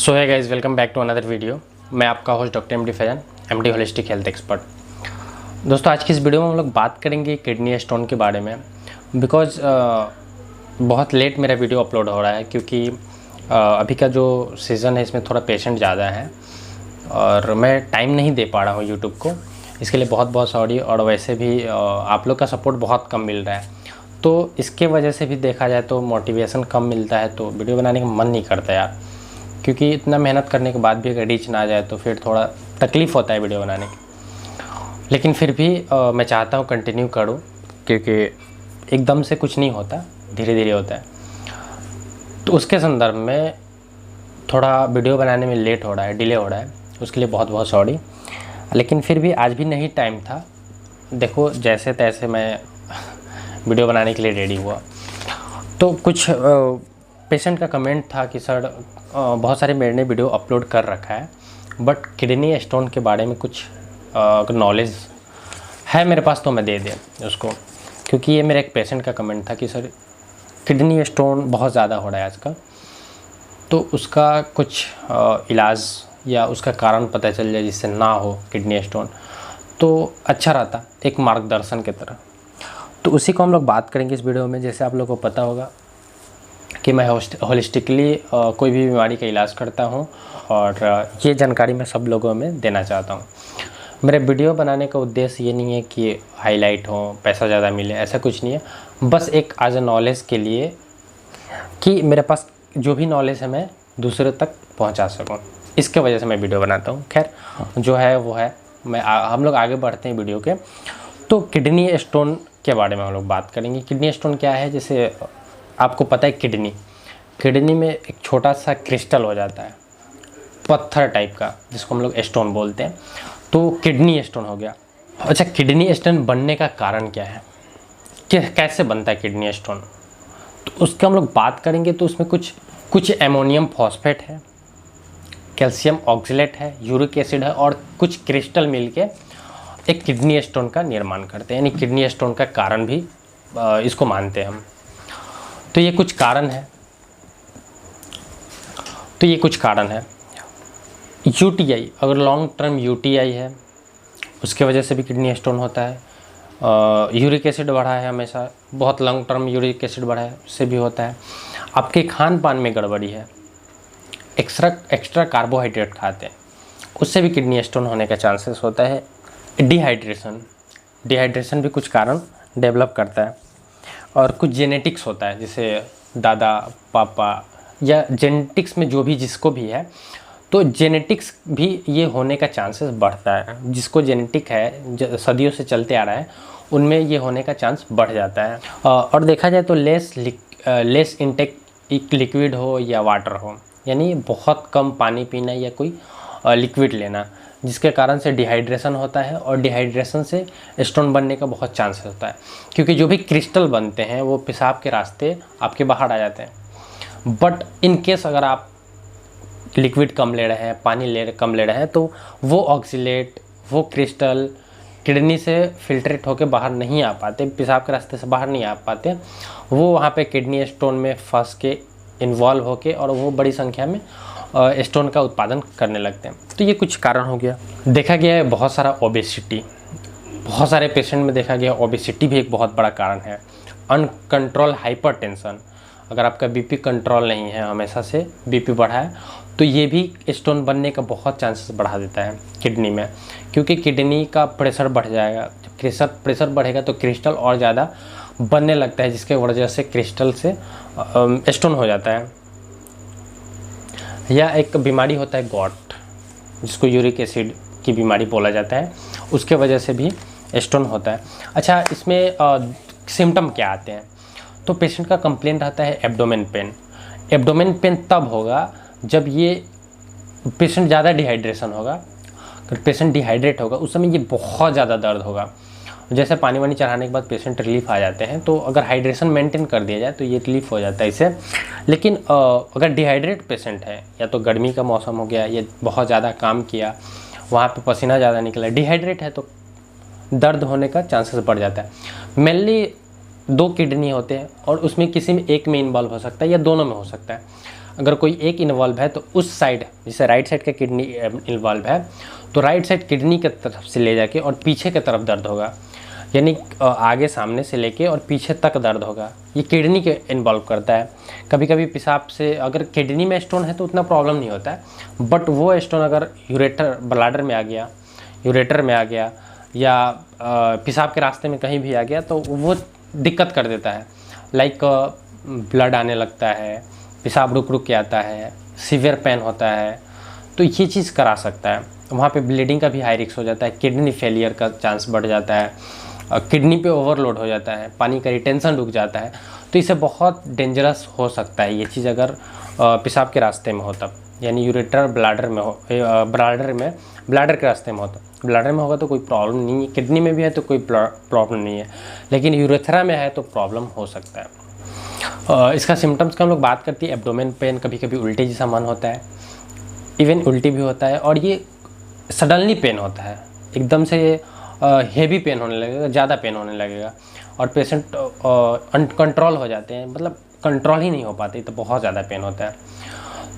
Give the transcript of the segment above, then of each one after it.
So hi guys, welcome back to another video. मैं आपका host doctor MD Faizan, MD holistic health expert. दोस्तों, आज की इस वीडियो में हम लोग बात करेंगे किडनी स्टोन के बारे में। बिकॉज बहुत लेट मेरा वीडियो अपलोड हो रहा है क्योंकि अभी का जो सीज़न है इसमें थोड़ा पेशेंट ज़्यादा है और मैं टाइम नहीं दे पा रहा हूँ यूट्यूब को। इसके लिए बहुत बहुत सॉरी। और वैसे भी आप लोग का सपोर्ट बहुत कम मिल रहा है, तो इसके वजह से भी देखा जाए तो मोटिवेशन कम मिलता है, तो वीडियो बनाने का मन नहीं करता यार। क्योंकि इतना मेहनत करने के बाद भी अगर रीच ना आ जाए तो फिर थोड़ा तकलीफ़ होता है वीडियो बनाने की। लेकिन फिर भी मैं चाहता हूँ कंटिन्यू करूँ, क्योंकि एकदम से कुछ नहीं होता, धीरे धीरे होता है। तो उसके संदर्भ में थोड़ा वीडियो बनाने में लेट हो रहा है, डिले हो रहा है, उसके लिए बहुत बहुत सॉरी। लेकिन फिर भी आज भी नहीं टाइम था। देखो, जैसे तैसे मैं वीडियो बनाने के लिए रेडी हुआ। तो कुछ पेशेंट का कमेंट था कि सर बहुत सारे मेरे ने वीडियो अपलोड कर रखा है, बट किडनी स्टोन के बारे में कुछ नॉलेज है मेरे पास तो मैं दे दें उसको। क्योंकि ये मेरे एक पेशेंट का कमेंट था कि सर किडनी स्टोन बहुत ज़्यादा हो रहा है आजकल, तो उसका कुछ इलाज या उसका कारण पता चल जाए जिससे ना हो किडनी स्टोन, तो अच्छा रहता, एक मार्गदर्शन की तरह। तो उसी को हम लोग बात करेंगे इस वीडियो में। जैसे आप लोगों को पता होगा कि मैं होलिस्टिकली कोई भी बीमारी का इलाज करता हूं, और ये जानकारी मैं सब लोगों में देना चाहता हूं। मेरे वीडियो बनाने का उद्देश्य ये नहीं है कि हाईलाइट हो, पैसा ज़्यादा मिले, ऐसा कुछ नहीं है। बस एक एज अ नॉलेज के लिए कि मेरे पास जो भी नॉलेज है मैं दूसरे तक पहुंचा सकूं, इसके वजह से मैं वीडियो बनाता हूं। खैर, जो है वो है। हम लोग आगे बढ़ते हैं वीडियो के। तो किडनी स्टोन के बारे में हम लोग बात करेंगे। किडनी स्टोन क्या है? जैसे आपको पता है किडनी में एक छोटा सा क्रिस्टल हो जाता है, पत्थर टाइप का, जिसको हम लोग स्टोन बोलते हैं। तो किडनी स्टोन हो गया। अच्छा, किडनी स्टोन बनने का कारण क्या है, कैसे बनता है किडनी स्टोन, तो उसका हम लोग बात करेंगे। तो उसमें कुछ एमोनियम फॉस्फेट है, कैल्शियम ऑक्सलेट है, यूरिक एसिड है, और कुछ क्रिस्टल मिलके एक किडनी स्टोन का निर्माण करते हैं। यानी किडनी स्टोन का कारण भी इसको मानते हैं हम। तो ये कुछ कारण है। यूटीआई, अगर लॉन्ग टर्म यूटीआई है उसके वजह से भी किडनी स्टोन होता है। यूरिक एसिड बढ़ा है, हमेशा बहुत लॉन्ग टर्म यूरिक एसिड बढ़ा है, उससे भी होता है। आपके खान पान में गड़बड़ी है, एक्स्ट्रा कार्बोहाइड्रेट खाते हैं, उससे भी किडनी स्टोन होने का चांसेस होता है। डिहाइड्रेशन भी कुछ कारण डेवलप करता है। और कुछ जेनेटिक्स होता है, जैसे दादा पापा या जेनेटिक्स में जो भी जिसको भी है, तो जेनेटिक्स भी ये होने का चांसेस बढ़ता है। जिसको जेनेटिक है, सदियों से चलते आ रहा है, उनमें ये होने का चांस बढ़ जाता है। और देखा जाए तो लेस इंटेक लिक्विड हो या वाटर हो, यानी बहुत कम पानी पीना या कोई लिक्विड लेना, जिसके कारण से डिहाइड्रेशन होता है। और डिहाइड्रेशन से स्टोन बनने का बहुत चांसेस होता है, क्योंकि जो भी क्रिस्टल बनते हैं वो पेशाब के रास्ते आपके बाहर आ जाते हैं। बट इन केस अगर आप लिक्विड कम ले रहे हैं, पानी कम ले रहे हैं, तो वो ऑक्सीलेट, वो क्रिस्टल किडनी से फिल्ट्रेट होकर बाहर नहीं आ पाते, पेशाब के रास्ते से बाहर नहीं आ पाते। वो वहाँ पे किडनी स्टोन में फंस के इन्वॉल्व होके, और वो बड़ी संख्या में स्टोन का उत्पादन करने लगते हैं। तो ये कुछ कारण हो गया। देखा गया है बहुत सारा ओबेसिटी, बहुत सारे पेशेंट में देखा गया ओबेसिटी भी एक बहुत बड़ा कारण है। अनकंट्रोल हाइपरटेंशन, अगर आपका बीपी कंट्रोल नहीं है, हमेशा से बीपी बढ़ा है, तो ये भी स्टोन बनने का बहुत चांसेस बढ़ा देता है किडनी में। क्योंकि किडनी का प्रेशर बढ़ जाएगा, जब प्रेशर बढ़ेगा तो क्रिस्टल और ज़्यादा बनने लगता है, जिसके वजह से क्रिस्टल से स्टोन हो जाता है। या एक बीमारी होता है गॉट, जिसको यूरिक एसिड की बीमारी बोला जाता है, उसके वजह से भी स्टोन होता है। अच्छा, इसमें सिम्टम क्या आते हैं? तो पेशेंट का कंप्लेंट आता है एब्डोमेन पेन। एब्डोमेन पेन तब होगा जब ये पेशेंट ज़्यादा डिहाइड्रेशन होगा। अगर पेशेंट डिहाइड्रेट होगा उस समय ये बहुत ज़्यादा दर्द होगा। जैसे पानी वानी चढ़ाने के बाद पेशेंट रिलीफ आ जाते हैं, तो अगर हाइड्रेशन मेंटेन कर दिया जाए तो ये रिलीफ हो जाता है इससे। लेकिन अगर डिहाइड्रेट पेशेंट है, या तो गर्मी का मौसम हो गया, ये बहुत ज़्यादा काम किया, वहाँ पे पसीना ज़्यादा निकला, डिहाइड्रेट है, तो दर्द होने का चांसेस बढ़ जाता है। मेनली 2 किडनी होते हैं, और उसमें किसी में एक में इन्वॉल्व हो सकता है या दोनों में हो सकता है। अगर कोई एक इन्वॉल्व है तो उस साइड, जैसे राइट साइड का किडनी इन्वॉल्व है तो राइट साइड किडनी की तरफ से ले जाके और पीछे की तरफ दर्द होगा, यानी आगे सामने से लेके और पीछे तक दर्द होगा। ये किडनी के इन्वॉल्व करता है। कभी कभी पेशाब से अगर किडनी में स्टोन है तो उतना प्रॉब्लम नहीं होता है, बट वो स्टोन अगर ब्लैडर में आ गया, यूरेटर में आ गया या पेशाब के रास्ते में कहीं भी आ गया तो वो दिक्कत कर देता है। लाइक ब्लड आने लगता है, पेशाब रुक रुक के आता है, सीवियर पेन होता है, तो ये चीज़ करा सकता है। वहाँ पे ब्लीडिंग का भी हाई रिस्क हो जाता है, किडनी फेलियर का चांस बढ़ जाता है, किडनी पे ओवरलोड हो जाता है, पानी का रिटेंशन रुक जाता है, तो इससे बहुत डेंजरस हो सकता है ये चीज़ अगर पेशाब के रास्ते में हो तब, यानी यूरेटर ब्लैडर में हो, ब्लैडर के रास्ते में हो तब। ब्लैडर में होगा तो कोई प्रॉब्लम नहीं है, किडनी में भी है तो कोई प्रॉब्लम नहीं है, लेकिन यूरेथ्रा में है तो प्रॉब्लम हो सकता है। इसका सिम्टम्स का हम लोग बात करते हैं, एब्डोमेन पेन, कभी कभी उल्टी जैसा मन होता है, इवन उल्टी भी होता है, और ये सडनली पेन होता है, एकदम से हेवी पेन होने लगेगा, ज़्यादा पेन होने लगेगा और पेशेंट अनकंट्रोल हो जाते हैं, मतलब कंट्रोल ही नहीं हो पाते, तो बहुत ज़्यादा पेन होता है।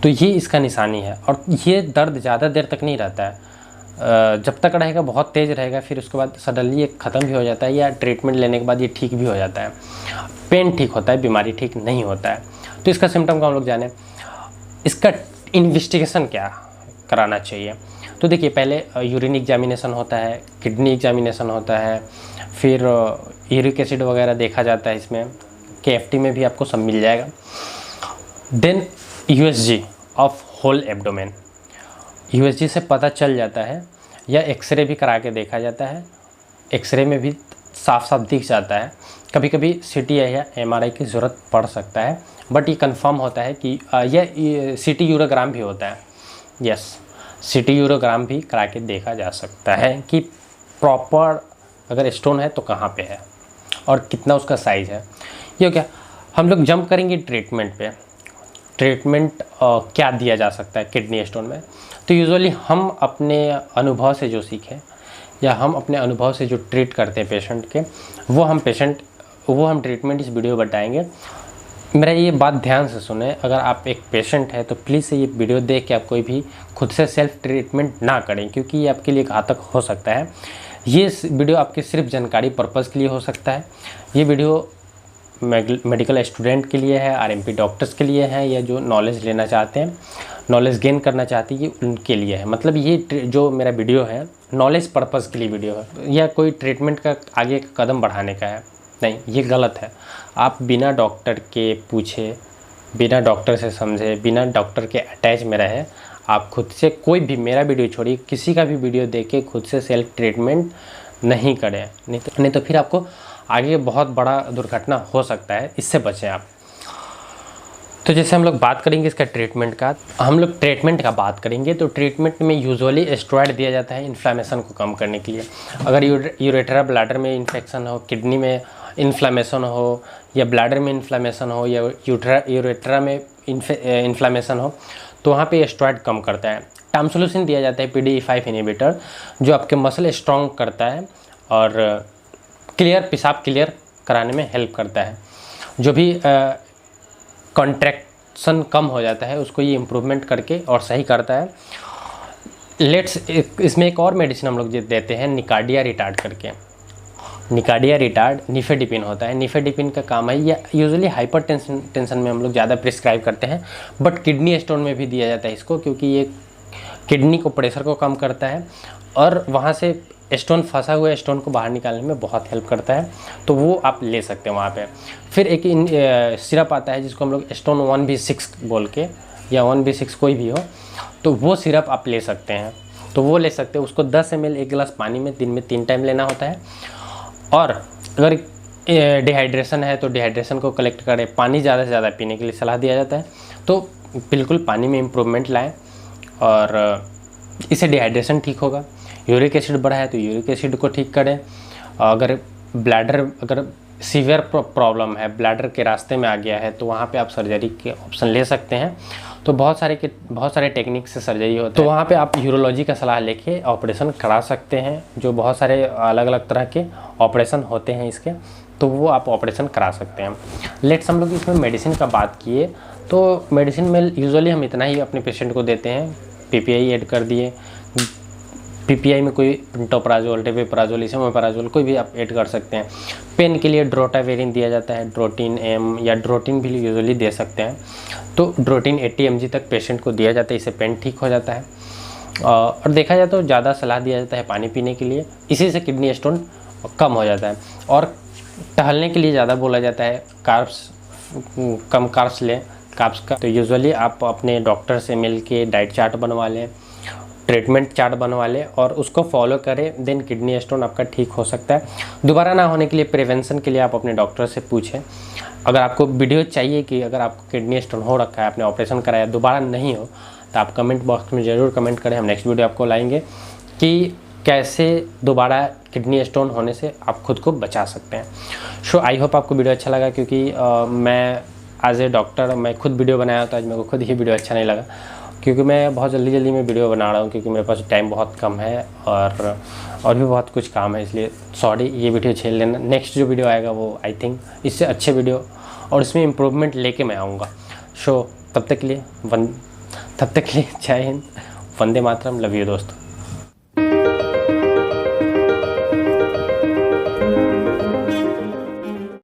तो ये इसका निशानी है, और ये दर्द ज़्यादा देर तक नहीं रहता है, जब तक रहेगा बहुत तेज़ रहेगा, फिर उसके बाद सडनली ये ख़त्म भी हो जाता है या ट्रीटमेंट लेने के बाद ये ठीक भी हो जाता है। पेन ठीक होता है, बीमारी ठीक नहीं होता है। तो इसका सिम्टम को हम लोग जाने, इसका इन्वेस्टिगेशन क्या कराना चाहिए। तो देखिए, पहले यूरिन एग्जामिनेशन होता है, किडनी एग्जामिनेशन होता है, फिर यूरिक एसिड वगैरह देखा जाता है, इसमें KFT में भी आपको सब मिल जाएगा। Then USG of whole abdomen, USG से पता चल जाता है, या एक्सरे भी करा के देखा जाता है, एक्सरे में भी साफ साफ दिख जाता है। कभी कभी CT या MRI की ज़रूरत पड़ सकता है, बट ये कंफर्म होता है कि यह CT यूरोग्राम भी होता है, यस, CT यूरोग्राम भी करा के देखा जा सकता है कि प्रॉपर अगर स्टोन है तो कहाँ पे है और कितना उसका साइज़ है। ये क्या, हम लोग जंप करेंगे ट्रीटमेंट पे। ट्रीटमेंट क्या दिया जा सकता है किडनी स्टोन में, तो यूजुअली हम अपने अनुभव से जो सीखें या हम अपने अनुभव से जो ट्रीट करते हैं पेशेंट के, वो हम ट्रीटमेंट इस वीडियो में बताएंगे। मेरा ये बात ध्यान से सुने, अगर आप एक पेशेंट है तो प्लीज़ ये वीडियो देख के आप कोई भी खुद से सेल्फ ट्रीटमेंट ना करें, क्योंकि ये आपके लिए घातक हो सकता है। ये वीडियो आपके सिर्फ जानकारी पर्पज़ के लिए हो सकता है। ये वीडियो मेडिकल स्टूडेंट के लिए है, RMP डॉक्टर्स के लिए है, या जो नॉलेज लेना चाहते हैं, नॉलेज गेन करना चाहती है, उनके लिए है। मतलब ये जो मेरा वीडियो है नॉलेज पर्पज़ के लिए वीडियो है, या कोई ट्रीटमेंट का आगे कदम बढ़ाने का है, नहीं, ये गलत है। आप बिना डॉक्टर के पूछे, बिना डॉक्टर से समझे, बिना डॉक्टर के अटैच में रहे, आप खुद से कोई भी, मेरा वीडियो छोड़िए, किसी का भी वीडियो देख के खुद से सेल्फ ट्रीटमेंट नहीं करें, नहीं तो फिर आपको आगे बहुत बड़ा दुर्घटना हो सकता है, इससे बचें आप। तो जैसे हम लोग बात करेंगे इसका ट्रीटमेंट का, हम लोग ट्रीटमेंट का बात करेंगे तो ट्रीटमेंट में यूजुअली स्टेरॉइड दिया जाता है इन्फ्लेमेशन को कम करने के लिए। अगर यूरेथ्रा ब्लैडर में इन्फेक्शन हो, किडनी में इन्फ्लेमेशन हो, या ब्लैडर में इन्फ्लेमेशन हो, या यूरेथ्रा में इन्फ्लेमेशन हो, तो वहाँ पे स्टेरॉइड कम करता है। टामसोलिसिन दिया जाता है, PDE5 इनहिबिटर, जो आपके मसल स्ट्रॉन्ग करता है और पेशाब क्लियर कराने में हेल्प करता है। जो भी कॉन्ट्रैक्शन कम हो जाता है उसको ये इम्प्रूवमेंट करके और सही करता है। इसमें एक और मेडिसिन हम लोग देते हैं, निकार्डिया रिटार्ड करके। निकार्डिया रिटार्ड निफेडिपिन होता है। निफेडिपिन का काम है, या यूजुअली हाइपर टेंशन में हम लोग ज़्यादा प्रिस्क्राइब करते हैं, बट किडनी स्टोन में भी दिया जाता है इसको, क्योंकि ये किडनी को प्रेशर को कम करता है और वहाँ से स्टोन, फंसा हुआ स्टोन को बाहर निकालने में बहुत हेल्प करता है, तो वो आप ले सकते हैं वहाँ पे। फिर एक सिरप आता है जिसको हम लोग स्टोन 1B6 बोल के, या 1B6 कोई भी हो, तो वो सिरप आप ले सकते हैं, तो वो ले सकते हैं। उसको 10 ml 1 गिलास पानी में दिन में 3 टाइम लेना होता है। और अगर डिहाइड्रेशन है तो डिहाइड्रेशन को कलेक्ट करें, पानी ज़्यादा से ज़्यादा पीने के लिए सलाह दिया जाता है, तो बिल्कुल पानी में इम्प्रूवमेंट लाएँ और इससे डिहाइड्रेशन ठीक होगा। यूरिक एसिड बढ़ा है तो यूरिक एसिड को ठीक करें। अगर सीवियर प्रॉब्लम है, ब्लैडर के रास्ते में आ गया है, तो वहाँ पे आप सर्जरी के ऑप्शन ले सकते हैं। तो बहुत सारे टेक्निक से सर्जरी होती है, तो वहाँ पे आप यूरोलॉजी का सलाह लेके ऑपरेशन करा सकते हैं, जो बहुत सारे अलग अलग तरह के ऑपरेशन होते हैं इसके। तो वो आप ऑपरेशन करा सकते हैं। लेट्स हम लोग इसमें मेडिसिन का बात किए तो मेडिसिन में यूजुअली हम इतना ही अपने पेशेंट को देते हैं, पीपीआई ऐड कर दिए। पीपीआई में कोई पेंटोप्राजोल, टेबेप्राजोल, इसोमेप्राजोल कोई भी आप ऐड कर सकते हैं। पेन के लिए ड्रोटावेरिन दिया जाता है, ड्रोटिन एम या ड्रोटिन भी यूजुअली दे सकते हैं। तो ड्रोटिन 80 mg तक पेशेंट को दिया जाता है, इससे पेन ठीक हो जाता है। और देखा जाए तो ज़्यादा सलाह दिया जाता है पानी पीने के लिए, इसी से किडनी स्टोन कम हो जाता है। और टहलने के लिए ज़्यादा बोला जाता है, कार्ब्स कम कार्ब्स लें, कार्ब्स का तो यूजुअली आप अपने डॉक्टर से मिल के डाइट चार्ट बनवा लें, ट्रीटमेंट चार्ट बनवा लें और उसको फॉलो करें, देन किडनी स्टोन आपका ठीक हो सकता है। दोबारा ना होने के लिए, प्रिवेंशन के लिए आप अपने डॉक्टर से पूछें। अगर आपको वीडियो चाहिए कि अगर आपको किडनी स्टोन हो रखा है, आपने ऑपरेशन कराया, दोबारा नहीं हो, तो आप कमेंट बॉक्स में ज़रूर कमेंट करें। हम नेक्स्ट वीडियो आपको लाएंगे कि कैसे दोबारा किडनी स्टोन होने से आप खुद को बचा सकते हैं। सो आई होप आपको वीडियो अच्छा लगा, क्योंकि मैं एज ए डॉक्टर मैं खुद वीडियो बनाया तो आज मेरे को खुद ही वीडियो अच्छा नहीं लगा, क्योंकि मैं बहुत जल्दी में वीडियो बना रहा हूँ, क्योंकि मेरे पास टाइम बहुत कम है और भी बहुत कुछ काम है, इसलिए सॉरी, ये वीडियो झेल लेना। नेक्स्ट जो वीडियो आएगा वो आई थिंक इससे अच्छे वीडियो और इसमें इम्प्रूवमेंट लेके मैं आऊँगा। सो तब तक के लिए जय हिंद, वंदे मातरम, लव यू दोस्तों।